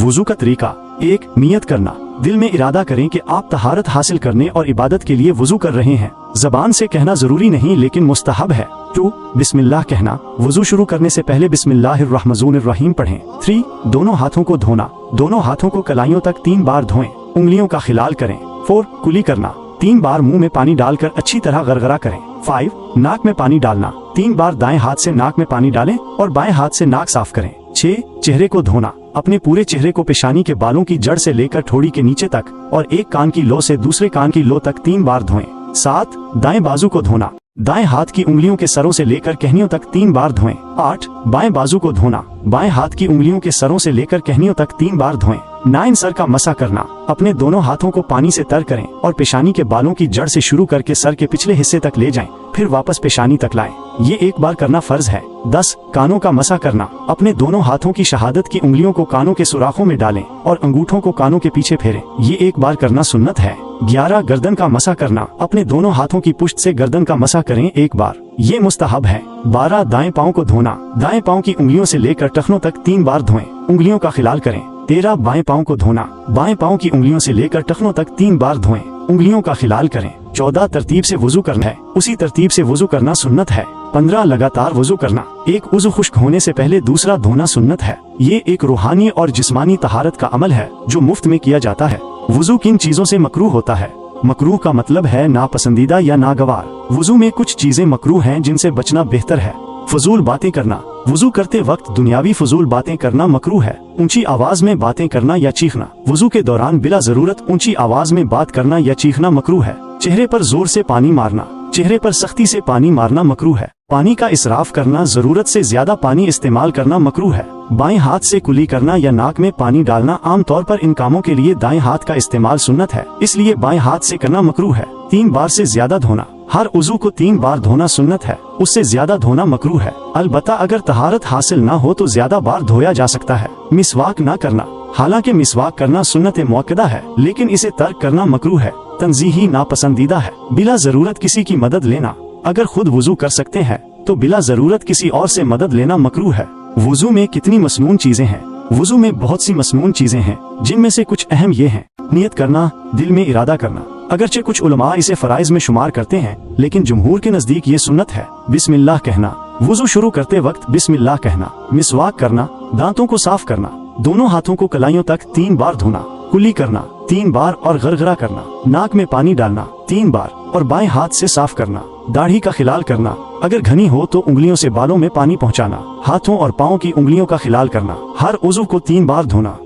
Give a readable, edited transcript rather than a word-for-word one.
वुजू का तरीका। 1. नियत करना। दिल में इरादा करें कि आप तहारत हासिल करने और इबादत के लिए वुजू कर रहे हैं। जबान से कहना जरूरी नहीं लेकिन मुस्तहब है। 2. बिस्मिल्लाह कहना। वुजू शुरू करने से पहले बिस्मिल्लाहिर्रहमानिर्रहीम पढ़ें। 3. दोनों हाथों को धोना। दोनों हाथों को कलाइयों तक 3 बार धोएं। उंगलियों का खिलाल करें। 4. कुली करना। 3 बार मुंह में पानी डालकर अच्छी तरह गरगरा करें। 5. नाक में पानी डालना। 3 बार दाएं हाथ से नाक में पानी डालें और बाएं हाथ से नाक साफ करें। 6. चेहरे को धोना। अपने पूरे चेहरे को पेशानी के बालों की जड़ से लेकर ठोड़ी के नीचे तक और एक कान की लो से दूसरे कान की लो तक 3 बार धोएं। 7. दाएं बाजू को धोना। दाएं हाथ की उंगलियों के सरों से लेकर कहनियों तक 3 बार धोएं। 8. बाएं बाजू को धोना। बाएं हाथ की उंगलियों के सरों से लेकर कहनियों तक 3 बार धोएं। 9. सर का मसा करना। अपने दोनों हाथों को पानी से तर करें और पेशानी के बालों की जड़ से शुरू करके सर के पिछले हिस्से तक ले जाएं, फिर वापस पेशानी तक लाएं। ये 1 बार करना फर्ज है। 10. कानों का मसा करना। अपने दोनों हाथों की शहादत की उंगलियों को कानों के सुराखों में डालें और अंगूठों को कानों के पीछे फेरें। ये 1 बार करना सुन्नत है। 11. गर्दन का मसा करना। अपने दोनों हाथों की पुष्ट से गर्दन का मसा करें 1 बार, ये मुस्तहब है। 12. दाएं पाँव को धोना। दाएं पाँव की उंगलियों से लेकर टखनों तक 3 बार धोएं, उंगलियों का खिलाल करें। 13. बाएं पाँव को धोना। बाएं पाँव की उंगलियों से लेकर टखनों तक 3 बार धोएं, उंगलियों का खिलाल करें। 14. तरतीब से वुजू करना है। उसी तरतीब से वुजू करना सुन्नत है। 15. लगातार वुजू करना। एक उज़ु खुश्क होने से पहले दूसरा धोना सुन्नत है। ये एक रूहानी और जिस्मानी तहारत का अमल है जो मुफ्त में किया जाता है। वुजू किन चीजों से मकरूह होता है? मकरूह का मतलब है नापसंदीदा या नागवार। वुजू में कुछ चीजें मकरूह हैं जिनसे बचना बेहतर है। फजूल बातें करना। वुजू करते वक्त दुनियावी फजूल बातें करना मकरूह है। ऊंची आवाज में बातें करना या चीखना। वुजू के दौरान बिला जरूरत ऊंची आवाज में बात करना या चीखना मकरूह है। चेहरे पर जोर से पानी मारना। चेहरे पर सख्ती से पानी मारना मकरूह है। पानी का इसराफ करना, जरूरत से ज्यादा पानी इस्तेमाल करना मकरूह है। बाएं हाथ से कुली करना या नाक में पानी डालना। आम तौर पर इन कामों के लिए दाएं हाथ का इस्तेमाल सुन्नत है, इसलिए बाएं हाथ से करना मकरूह है। 3 बार से ज्यादा धोना। हर उज़ू को 3 बार धोना सुन्नत है, उससे ज्यादा धोना मकरूह है। अलबत्ता अगर तहारत हासिल ना हो तो ज्यादा बार धोया जा सकता है। मिसवाक न करना। हालांकि मिसवाक करना सुन्नत मुअक्कदा है, लेकिन इसे तर्क करना मकरूह है, तंजीही नापसंदीदा है। बिला जरूरत किसी की मदद लेना। अगर खुद वुजू कर सकते हैं तो बिला जरूरत किसी और से मदद लेना मकरूह है। वुजू में कितनी मसनून चीजें हैं? वुजू में बहुत सी मसनून चीजें हैं, जिनमें से कुछ अहम ये हैं। नियत करना, दिल में इरादा करना। अगरचे कुछ उलमा इसे फराइज में शुमार करते हैं, लेकिन जमहूर के नजदीक ये सुन्नत है। बिस्मिल्लाह कहना। वुजू शुरू करते वक्त बिस्मिल्लाह कहना। मिसवाक करना। दांतों को साफ करना। दोनों हाथों को कलाइयों तक 3 बार धोना। कुली करना 3 बार और गरगरा करना। नाक में पानी डालना 3 बार और बाएं हाथ से साफ करना। दाढ़ी का खिलाल करना। अगर घनी हो तो उंगलियों से बालों में पानी पहुंचाना। हाथों और पाँव की उंगलियों का खिलाल करना। हर उज़ू को 3 बार धोना।